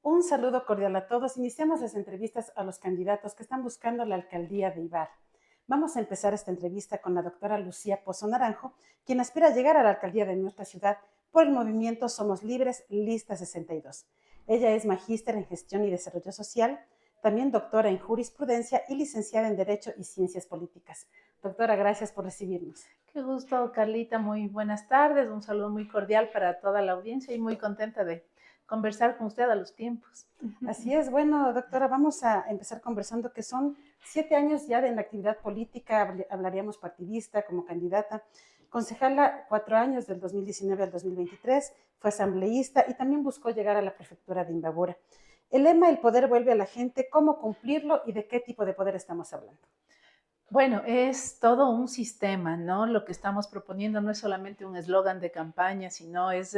Un saludo cordial a todos. Iniciamos las entrevistas a los candidatos que están buscando la alcaldía de Ibarra. Vamos a empezar esta entrevista con la doctora Lucía Pozo Naranjo, quien aspira a llegar a la alcaldía de nuestra ciudad por el movimiento Somos Libres, Lista 62. Ella es magíster en Gestión y Desarrollo Social, también doctora en Jurisprudencia y licenciada en Derecho y Ciencias Políticas. Doctora, gracias por recibirnos. Qué gusto, Carlita. Muy buenas tardes. Un saludo muy cordial para toda la audiencia y muy contenta de conversar con usted a los tiempos. Así es, bueno, doctora, vamos a empezar conversando que son 7 años ya de en la actividad política, hablaríamos partidista como candidata, concejala 4 años del 2019 al 2023, fue asambleísta y también buscó llegar a la prefectura de Imbabura. El lema, el poder vuelve a la gente, ¿cómo cumplirlo y de qué tipo de poder estamos hablando? Bueno, es todo un sistema, ¿no? Lo que estamos proponiendo no es solamente un eslogan de campaña, sino es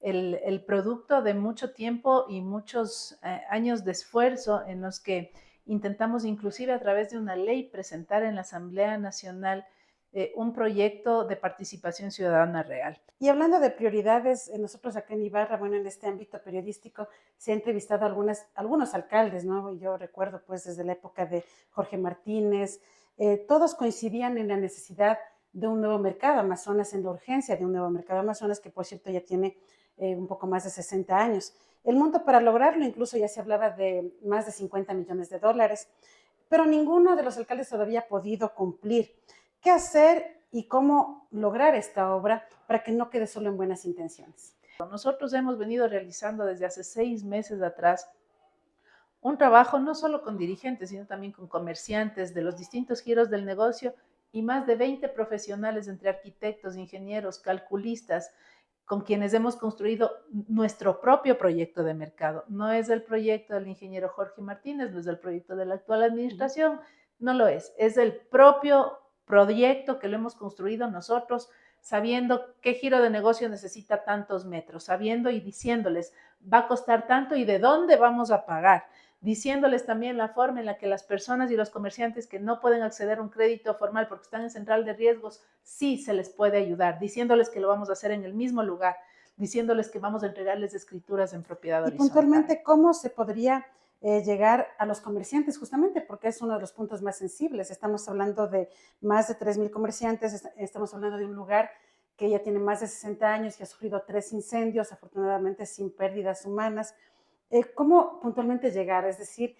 el producto de mucho tiempo y muchos años de esfuerzo en los que intentamos inclusive a través de una ley presentar en la Asamblea Nacional un proyecto de participación ciudadana real. Y hablando de prioridades, nosotros acá en Ibarra, bueno, en este ámbito periodístico, se ha entrevistado a algunos alcaldes, ¿no? Yo recuerdo, pues, desde la época de Jorge Martínez, todos coincidían en la necesidad de un nuevo mercado Amazonas, en la urgencia de un nuevo mercado Amazonas, que por cierto ya tiene un poco más de 60 años. El monto para lograrlo, incluso ya se hablaba de más de 50 millones de dólares, pero ninguno de los alcaldes todavía ha podido cumplir. ¿Qué hacer y cómo lograr esta obra para que no quede solo en buenas intenciones? Nosotros hemos venido realizando desde hace 6 meses atrás un trabajo no solo con dirigentes, sino también con comerciantes de los distintos giros del negocio y más de 20 profesionales entre arquitectos, ingenieros, calculistas, con quienes hemos construido nuestro propio proyecto de mercado. No es el proyecto del ingeniero Jorge Martínez, no es el proyecto de la actual administración, no lo es el propio proyecto que lo hemos construido nosotros, sabiendo qué giro de negocio necesita tantos metros, sabiendo y diciéndoles, va a costar tanto y de dónde vamos a pagar, diciéndoles también la forma en la que las personas y los comerciantes que no pueden acceder a un crédito formal porque están en central de riesgos, sí se les puede ayudar, diciéndoles que lo vamos a hacer en el mismo lugar, diciéndoles que vamos a entregarles escrituras en propiedad Y horizontal. puntualmente, ¿cómo se podría llegar a los comerciantes? Justamente porque es uno de los puntos más sensibles. Estamos hablando de más de 3,000 comerciantes, estamos hablando de un lugar que ya tiene más de 60 años, que ha sufrido 3 incendios, afortunadamente sin pérdidas humanas. ¿Cómo puntualmente llegar? Es decir,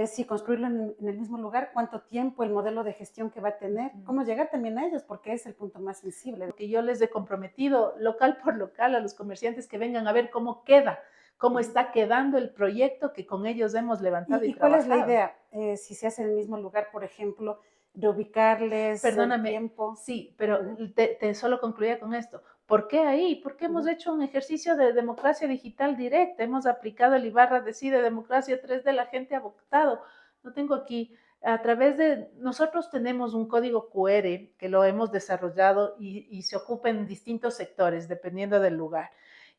si construirlo en el mismo lugar, cuánto tiempo, el modelo de gestión que va a tener, cómo llegar también a ellos, porque es el punto más sensible. Que yo les he comprometido local por local a los comerciantes que vengan a ver cómo queda, cómo está quedando el proyecto que con ellos hemos levantado y ¿Y cuál es la trabajado. idea? Si se hace en el mismo lugar, por ejemplo, de ubicarles el Perdóname, tiempo. sí, pero Ujú. te solo concluía con esto. ¿Por qué ahí? Porque hemos Ujú. hecho un ejercicio de democracia digital directa, hemos aplicado el Ibarra Decide Democracia 3D, la gente ha votado. Lo tengo aquí. A través de, nosotros tenemos un código QR que lo hemos desarrollado y se ocupa en distintos sectores, dependiendo del lugar.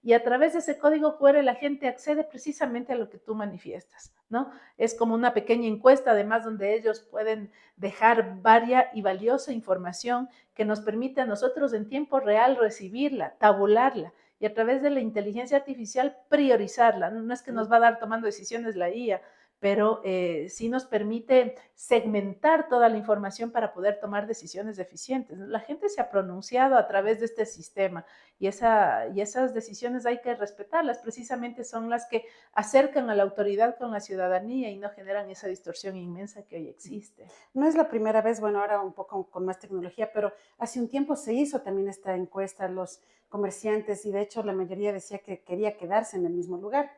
Y a través de ese código QR la gente accede precisamente a lo que tú manifiestas, ¿no? Es como una pequeña encuesta, además, donde ellos pueden dejar varia y valiosa información que nos permite a nosotros en tiempo real recibirla, tabularla y a través de la inteligencia artificial priorizarla. No es que nos va a dar tomando decisiones la IA, pero sí nos permite segmentar toda la información para poder tomar decisiones eficientes. La gente se ha pronunciado a través de este sistema y esas decisiones hay que respetarlas. Precisamente son las que acercan a la autoridad con la ciudadanía y no generan esa distorsión inmensa que hoy existe. No es la primera vez, bueno, ahora un poco con más tecnología, pero hace un tiempo se hizo también esta encuesta a los comerciantes y de hecho la mayoría decía que quería quedarse en el mismo lugar.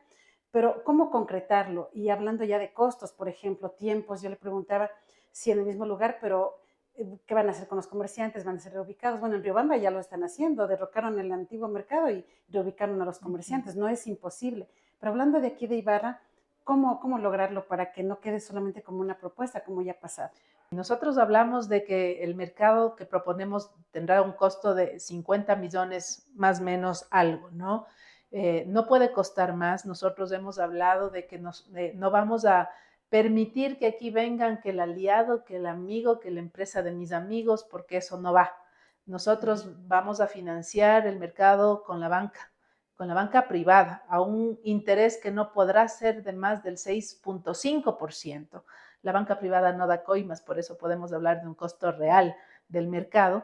Pero ¿cómo concretarlo? Y hablando ya de costos, por ejemplo, tiempos, yo le preguntaba si en el mismo lugar, pero ¿qué van a hacer con los comerciantes? ¿Van a ser reubicados? Bueno, en Riobamba ya lo están haciendo, derrocaron el antiguo mercado y reubicaron a los comerciantes, no es imposible. Pero hablando de aquí de Ibarra, ¿cómo lograrlo para que no quede solamente como una propuesta, como ya ha pasado? Nosotros hablamos de que el mercado que proponemos tendrá un costo de 50 millones más o menos algo, ¿no? No puede costar más. Nosotros hemos hablado de que no vamos a permitir que aquí vengan que el aliado, que el amigo, que la empresa de mis amigos, porque eso no va. Nosotros vamos a financiar el mercado con la banca, con la banca privada a un interés que no podrá ser de más del 6.5%. La banca privada no da coimas, por eso podemos hablar de un costo real del mercado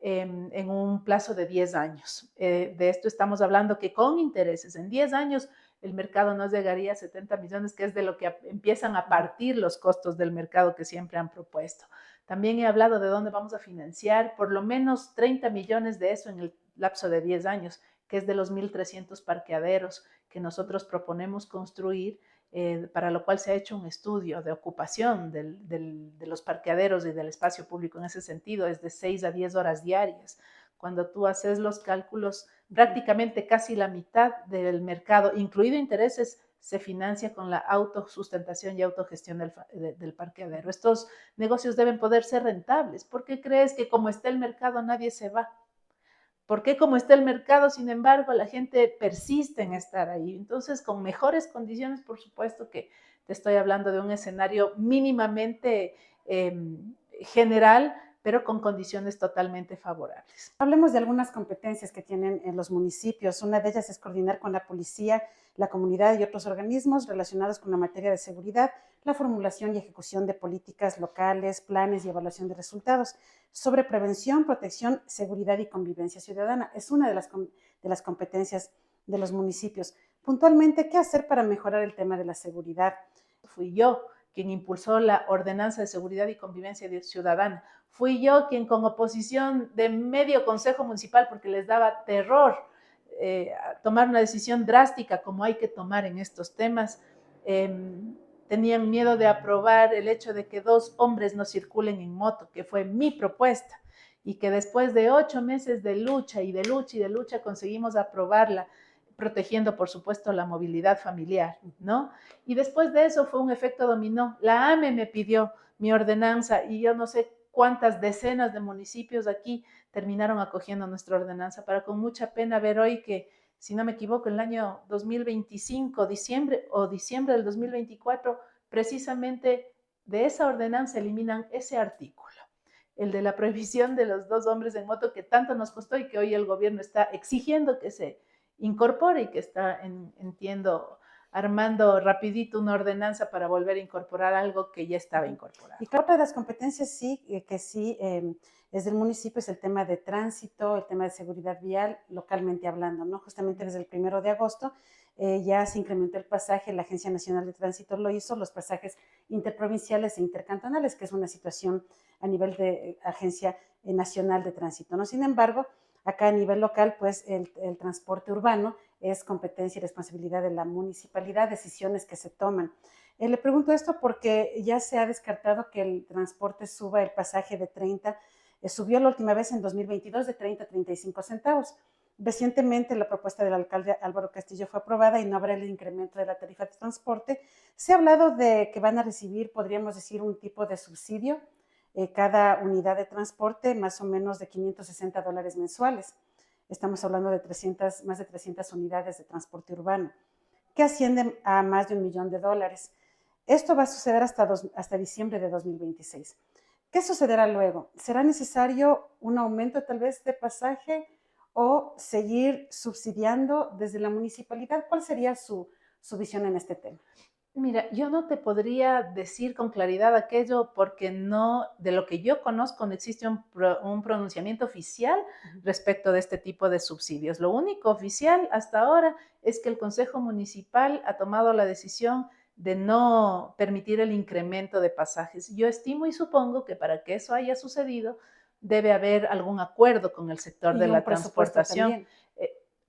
en un plazo de 10 años. De esto estamos hablando que con intereses en 10 años el mercado no llegaría a 70 millones, que es de lo que empiezan a partir los costos del mercado que siempre han propuesto. También he hablado de dónde vamos a financiar por lo menos 30 millones de eso en el lapso de 10 años, que es de los 1.300 parqueaderos que nosotros proponemos construir, para lo cual se ha hecho un estudio de ocupación de los parqueaderos y del espacio público en ese sentido, es de 6 a 10 horas diarias. Cuando tú haces los cálculos, prácticamente casi la mitad del mercado, incluido intereses, se financia con la autosustentación y autogestión del parqueadero. Estos negocios deben poder ser rentables. ¿Por qué crees que como está el mercado nadie se va? ¿Por qué como está el mercado, sin embargo, la gente persiste en estar ahí? Entonces, con mejores condiciones, por supuesto que te estoy hablando de un escenario mínimamente general, pero con condiciones totalmente favorables. Hablemos de algunas competencias que tienen en los municipios. Una de ellas es coordinar con la policía, la comunidad y otros organismos relacionados con la materia de seguridad, la formulación y ejecución de políticas locales, planes y evaluación de resultados sobre prevención, protección, seguridad y convivencia ciudadana. Es una de las competencias de los municipios. Puntualmente, ¿qué hacer para mejorar el tema de la seguridad? Fui yo quien impulsó la Ordenanza de Seguridad y Convivencia Ciudadana. Fui yo quien, con oposición de medio consejo municipal, porque les daba terror tomar una decisión drástica como hay que tomar en estos temas, tenían miedo de aprobar el hecho de que 2 hombres no circulen en moto, que fue mi propuesta, y que después de 8 meses de lucha y de lucha y de lucha conseguimos aprobarla, protegiendo, por supuesto, la movilidad familiar, ¿no? Y después de eso fue un efecto dominó. La AME me pidió mi ordenanza y yo no sé cuántas decenas de municipios aquí terminaron acogiendo nuestra ordenanza, para con mucha pena ver hoy que, si no me equivoco, el año 2025, diciembre del 2024, precisamente de esa ordenanza eliminan ese artículo, el de la prohibición de los 2 hombres en moto, que tanto nos costó y que hoy el gobierno está exigiendo que se incorpore y que está, entiendo, armando rapidito una ordenanza para volver a incorporar algo que ya estaba incorporado. Y claro, otra de las competencias sí, que sí es del municipio, es el tema de tránsito, el tema de seguridad vial, localmente hablando, ¿no? Justamente desde el 1 de agosto ya se incrementó el pasaje, la Agencia Nacional de Tránsito lo hizo, los pasajes interprovinciales e intercantonales, que es una situación a nivel de Agencia Nacional de Tránsito, ¿no? Sin embargo, acá a nivel local, pues el transporte urbano es competencia y responsabilidad de la municipalidad, decisiones que se toman. Le pregunto esto porque ya se ha descartado que el transporte suba el pasaje de 30, subió la última vez en 2022 de 30 a 35 centavos. Recientemente la propuesta del alcalde Álvaro Castillo fue aprobada y no habrá el incremento de la tarifa de transporte. Se ha hablado de que van a recibir, podríamos decir, un tipo de subsidio cada unidad de transporte, más o menos de $560 mensuales. Estamos hablando de más de 300 unidades de transporte urbano, que ascienden a más de $1 millón. Esto va a suceder hasta diciembre de 2026. ¿Qué sucederá luego? ¿Será necesario un aumento tal vez de pasaje o seguir subsidiando desde la municipalidad? ¿Cuál sería su visión en este tema? Mira, yo no te podría decir con claridad aquello porque no, de lo que yo conozco, no existe un pronunciamiento oficial respecto de este tipo de subsidios. Lo único oficial hasta ahora es que el Consejo Municipal ha tomado la decisión de no permitir el incremento de pasajes. Yo estimo y supongo que para que eso haya sucedido debe haber algún acuerdo con el sector de Y un la presupuesto transportación. también.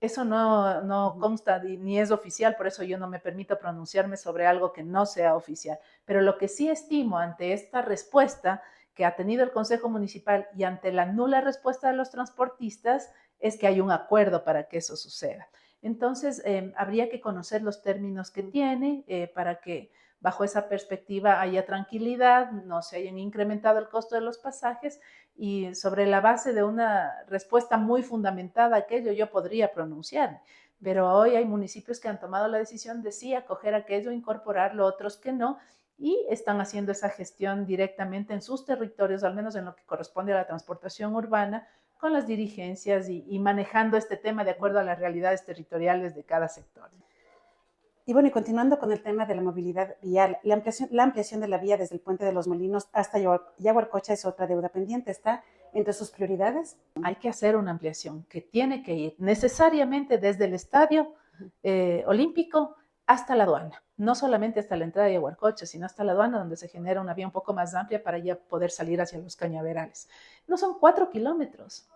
Eso no consta ni es oficial, por eso yo no me permito pronunciarme sobre algo que no sea oficial. Pero lo que sí estimo ante esta respuesta que ha tenido el Consejo Municipal y ante la nula respuesta de los transportistas es que hay un acuerdo para que eso suceda. Entonces, habría que conocer los términos que tiene para que bajo esa perspectiva haya tranquilidad, no se hayan incrementado el costo de los pasajes y sobre la base de una respuesta muy fundamentada a aquello yo podría pronunciarme. Pero hoy hay municipios que han tomado la decisión de sí acoger aquello, incorporarlo, otros que no, y están haciendo esa gestión directamente en sus territorios, al menos en lo que corresponde a la transportación urbana, con las dirigencias y manejando este tema de acuerdo a las realidades territoriales de cada sector. Y bueno, y continuando con el tema de la movilidad vial, la ampliación de la vía desde el Puente de los Molinos hasta Yaguarcocha es otra deuda pendiente. ¿Está entre sus prioridades? Hay que hacer una ampliación que tiene que ir necesariamente desde el estadio olímpico hasta la aduana. No solamente hasta la entrada de Yaguarcocha, sino hasta la aduana, donde se genera una vía un poco más amplia para ya poder salir hacia los cañaverales. No son 4 kilómetros.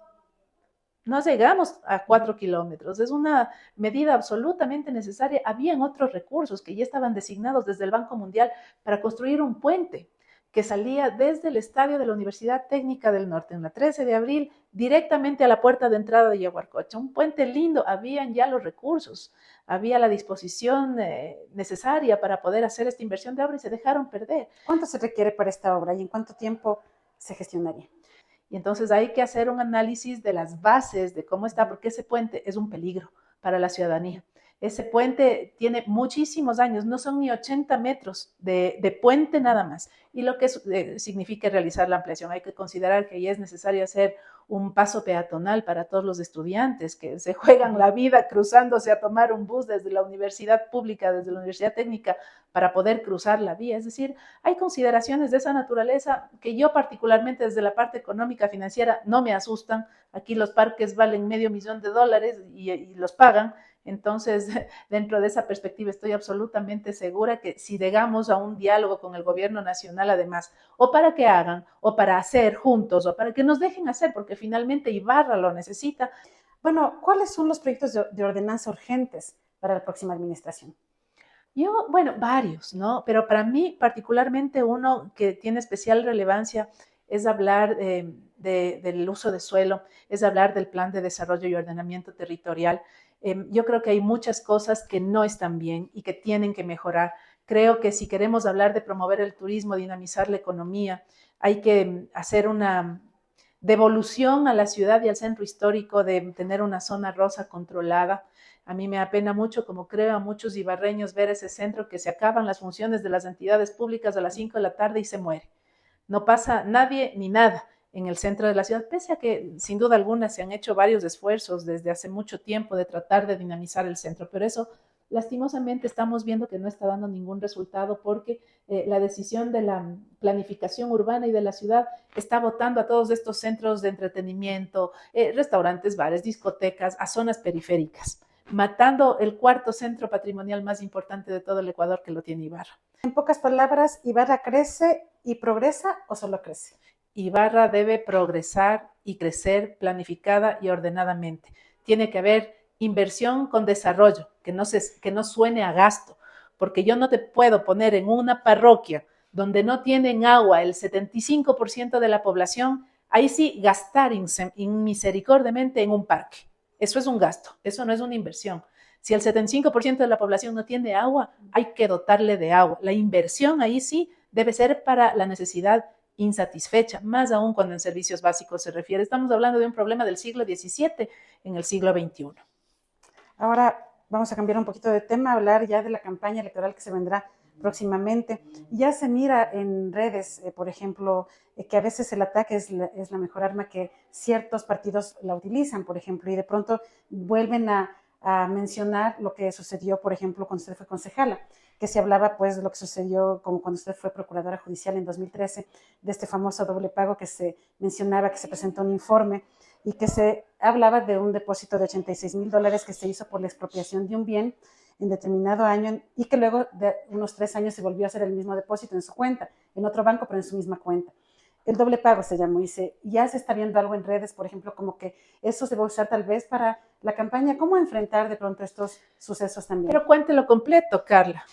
No llegamos a 4 kilómetros, es una medida absolutamente necesaria. Habían otros recursos que ya estaban designados desde el Banco Mundial para construir un puente que salía desde el estadio de la Universidad Técnica del Norte en la 13 de abril directamente a la puerta de entrada de Yaguarcocha. Un puente lindo, habían ya los recursos, había la disposición necesaria para poder hacer esta inversión de obra y se dejaron perder. ¿Cuánto se requiere para esta obra y en cuánto tiempo se gestionaría? Y entonces hay que hacer un análisis de las bases, de cómo está, porque ese puente es un peligro para la ciudadanía. Ese puente tiene muchísimos años, no son ni 80 metros de puente nada más. Y lo que significa realizar la ampliación, hay que considerar que ya es necesario hacer un paso peatonal para todos los estudiantes que se juegan la vida cruzándose a tomar un bus desde la universidad pública, desde la universidad técnica, para poder cruzar la vía. Es decir, hay consideraciones de esa naturaleza que yo particularmente desde la parte económica financiera no me asustan. Aquí los parques valen $500,000 y los pagan. Entonces, dentro de esa perspectiva estoy absolutamente segura que si llegamos a un diálogo con el gobierno nacional, además, o para que hagan, o para hacer juntos, o para que nos dejen hacer, porque finalmente Ibarra lo necesita. Bueno, ¿cuáles son los proyectos de ordenanza urgentes para la próxima administración? Bueno, varios, ¿no? Pero para mí, particularmente uno que tiene especial relevancia es hablar del uso de suelo, es hablar del plan de desarrollo y ordenamiento territorial. Yo creo que hay muchas cosas que no están bien y que tienen que mejorar. Creo que si queremos hablar de promover el turismo, dinamizar la economía, hay que hacer una devolución a la ciudad y al centro histórico de tener una zona rosa controlada. A mí me apena mucho, como creo a muchos ibarreños, ver ese centro que se acaban las funciones de las entidades públicas a las 5 de la tarde y se muere. No pasa nadie ni nada en el centro de la ciudad, pese a que sin duda alguna se han hecho varios esfuerzos desde hace mucho tiempo de tratar de dinamizar el centro, pero eso lastimosamente estamos viendo que no está dando ningún resultado porque la decisión de la planificación urbana y de la ciudad está botando a todos estos centros de entretenimiento, restaurantes, bares, discotecas, a zonas periféricas, matando el cuarto centro patrimonial más importante de todo el Ecuador, que lo tiene Ibarra. En pocas palabras, ¿Ibarra crece y progresa o solo crece? Ibarra debe progresar y crecer planificada y ordenadamente. Tiene que haber inversión con desarrollo, que no suene a gasto, porque yo no te puedo poner en una parroquia donde no tienen agua el 75% de la población, ahí sí gastar inmisericordiamente en un parque. Eso es un gasto, eso no es una inversión. Si el 75% de la población no tiene agua, hay que dotarle de agua. La inversión ahí sí debe ser para la necesidad insatisfecha, más aún cuando en servicios básicos se refiere. Estamos hablando de un problema del siglo XVII en el siglo XXI. Ahora vamos a cambiar un poquito de tema, hablar ya de la campaña electoral que se vendrá próximamente. Ya se mira en redes, por ejemplo, que a veces el ataque es la mejor arma, que ciertos partidos la utilizan, por ejemplo, y de pronto vuelven a mencionar lo que sucedió, por ejemplo, cuando usted fue concejala, que se hablaba pues de lo que sucedió como cuando usted fue procuradora judicial en 2013, de este famoso doble pago que se mencionaba, que se presentó un informe y que se hablaba de un depósito de $86,000 que se hizo por la expropiación de un bien en determinado año y que luego de unos 3 años se volvió a hacer el mismo depósito en su cuenta, en otro banco, pero en su misma cuenta. El doble pago se llamó y ya se está viendo algo en redes, por ejemplo, como que eso se va a usar tal vez para la campaña. ¿Cómo enfrentar de pronto estos sucesos también? Pero cuéntelo completo, Carla.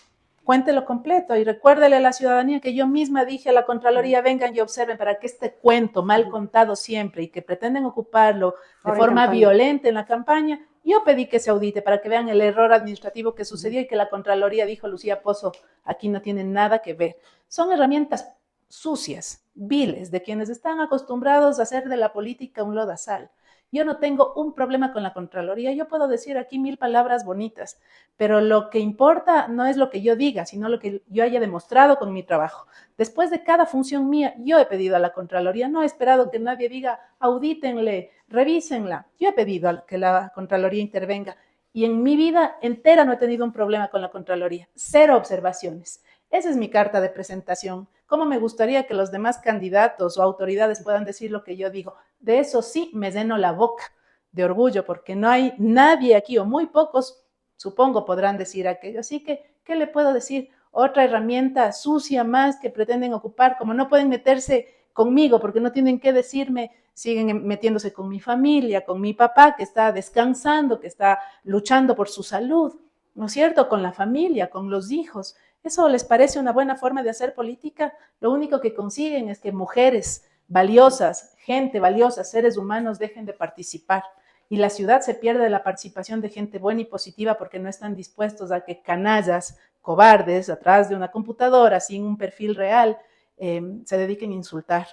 Cuéntelo completo y recuérdele a la ciudadanía que yo misma dije a la Contraloría, vengan y observen para que este cuento mal contado siempre y que pretenden ocuparlo de forma violenta en la campaña, yo pedí que se audite para que vean el error administrativo que sucedió y que la Contraloría dijo, Lucía Pozo, aquí no tiene nada que ver. Son herramientas sucias, viles, de quienes están acostumbrados a hacer de la política un lodazal. Yo no tengo un problema con la Contraloría, yo puedo decir aquí 1000 palabras bonitas, pero lo que importa no es lo que yo diga, sino lo que yo haya demostrado con mi trabajo. Después de cada función mía, yo he pedido a la Contraloría, no he esperado que nadie diga, audítenle, revísenla. Yo he pedido a que la Contraloría intervenga y en mi vida entera no he tenido un problema con la Contraloría. 0 observaciones. Esa es mi carta de presentación. ¿Cómo me gustaría que los demás candidatos o autoridades puedan decir lo que yo digo? De eso sí me lleno la boca de orgullo, porque no hay nadie aquí, o muy pocos, supongo, podrán decir aquello. Así que, ¿qué le puedo decir? Otra herramienta sucia más que pretenden ocupar, como no pueden meterse conmigo porque no tienen que decirme, siguen metiéndose con mi familia, con mi papá que está descansando, que está luchando por su salud, ¿no es cierto? Con la familia, con los hijos. ¿Eso les parece una buena forma de hacer política? Lo único que consiguen es que mujeres valiosas, gente valiosa, seres humanos dejen de participar. Y la ciudad se pierde de la participación de gente buena y positiva porque no están dispuestos a que canallas, cobardes, atrás de una computadora, sin un perfil real, se dediquen a insultar.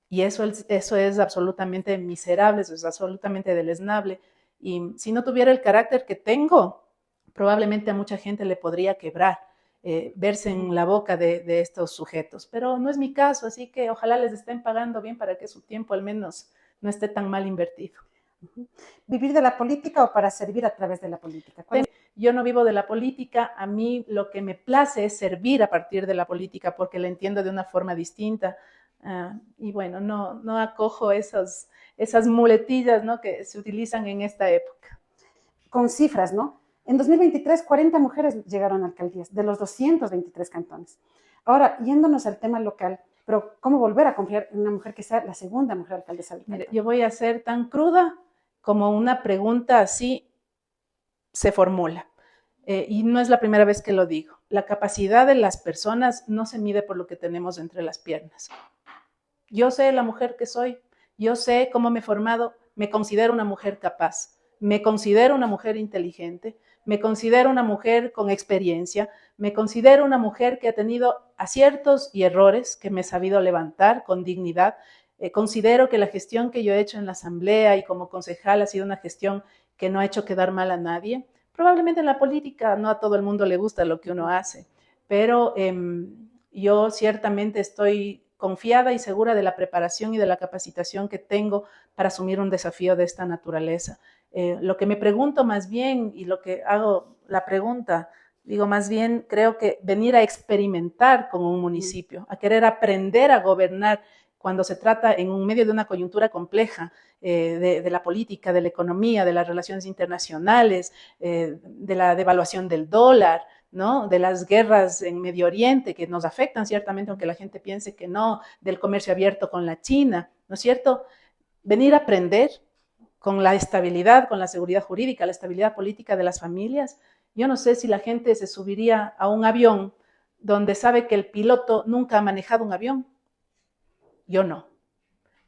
Y eso es absolutamente miserable, eso es absolutamente deleznable. Y si no tuviera el carácter que tengo, probablemente a mucha gente le podría quebrar verse en la boca de estos sujetos. Pero no es mi caso, así que ojalá les estén pagando bien para que su tiempo al menos no esté tan mal invertido. ¿Vivir de la política o para servir a través de la política? Yo no vivo de la política, a mí lo que me place es servir a partir de la política porque la entiendo de una forma distinta. Y bueno, no acojo esas muletillas, ¿no?, que se utilizan en esta época. Con cifras, ¿no? En 2023, 40 mujeres llegaron a alcaldías de los 223 cantones. Ahora, yéndonos al tema local, pero ¿cómo volver a confiar en una mujer que sea la segunda mujer alcaldesa del cantón? Mire, yo voy a ser tan cruda como una pregunta así se formula. Y no es la primera vez que lo digo. La capacidad de las personas no se mide por lo que tenemos entre las piernas. Yo sé la mujer que soy, yo sé cómo me he formado, me considero una mujer capaz, me considero una mujer inteligente, me considero una mujer con experiencia, me considero una mujer que ha tenido aciertos y errores, que me he sabido levantar con dignidad. Considero que la gestión que yo he hecho en la asamblea y como concejal ha sido una gestión que no ha hecho quedar mal a nadie. Probablemente en la política no a todo el mundo le gusta lo que uno hace, pero yo ciertamente estoy confiada y segura de la preparación y de la capacitación que tengo para asumir un desafío de esta naturaleza. Lo que me pregunto más bien y lo que hago la pregunta, digo más bien, creo que venir a experimentar con un municipio, a querer aprender a gobernar cuando se trata en un medio de una coyuntura compleja de la política, de la economía, de las relaciones internacionales, de la devaluación del dólar, ¿no?, de las guerras en Medio Oriente que nos afectan ciertamente, aunque la gente piense que no, del comercio abierto con la China, ¿no es cierto? Venir a aprender con la estabilidad, con la seguridad jurídica, la estabilidad política de las familias. Yo no sé si la gente se subiría a un avión donde sabe que el piloto nunca ha manejado un avión. Yo no.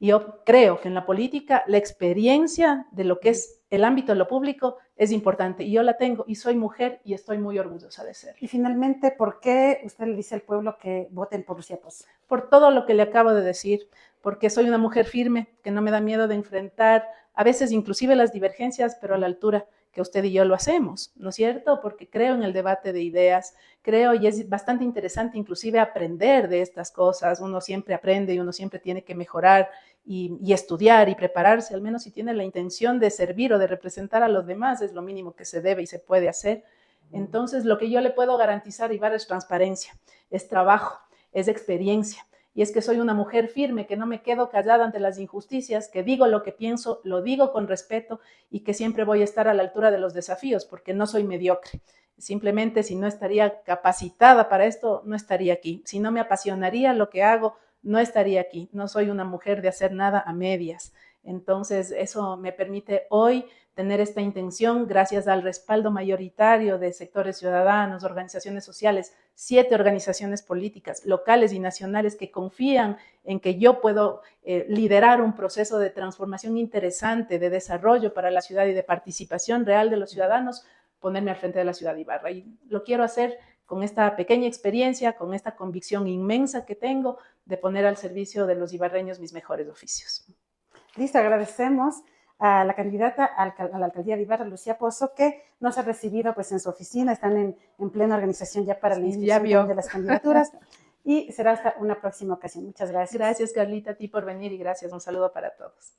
Yo creo que en la política la experiencia de lo que es el ámbito de lo público es importante y yo la tengo y soy mujer y estoy muy orgullosa de serlo. Y finalmente, ¿por qué usted le dice al pueblo que voten por Lucía Pozo? Por todo lo que le acabo de decir, porque soy una mujer firme, que no me da miedo de enfrentar a veces inclusive las divergencias, pero a la altura que usted y yo lo hacemos, ¿no es cierto? Porque creo en el debate de ideas, creo y es bastante interesante inclusive aprender de estas cosas, uno siempre aprende y uno siempre tiene que mejorar y estudiar y prepararse, al menos si tiene la intención de servir o de representar a los demás, es lo mínimo que se debe y se puede hacer. Entonces, lo que yo le puedo garantizar, Ibarra, es transparencia, es trabajo, es experiencia. Y es que soy una mujer firme, que no me quedo callada ante las injusticias, que digo lo que pienso, lo digo con respeto y que siempre voy a estar a la altura de los desafíos, porque no soy mediocre. Simplemente si no estaría capacitada para esto, no estaría aquí. Si no me apasionaría lo que hago, no estaría aquí. No soy una mujer de hacer nada a medias. Entonces, eso me permite hoy tener esta intención gracias al respaldo mayoritario de sectores ciudadanos, organizaciones sociales, 7 organizaciones políticas locales y nacionales que confían en que yo puedo liderar un proceso de transformación interesante, de desarrollo para la ciudad y de participación real de los ciudadanos, ponerme al frente de la ciudad de Ibarra. Y lo quiero hacer con esta pequeña experiencia, con esta convicción inmensa que tengo de poner al servicio de los ibarreños mis mejores oficios. Listo, agradecemos a la candidata a la alcaldía de Ibarra, Lucía Pozo, que nos ha recibido pues en su oficina, están en plena organización ya para la inscripción de las candidaturas, y será hasta una próxima ocasión. Muchas gracias. Gracias, Carlita, a ti por venir y gracias. Un saludo para todos.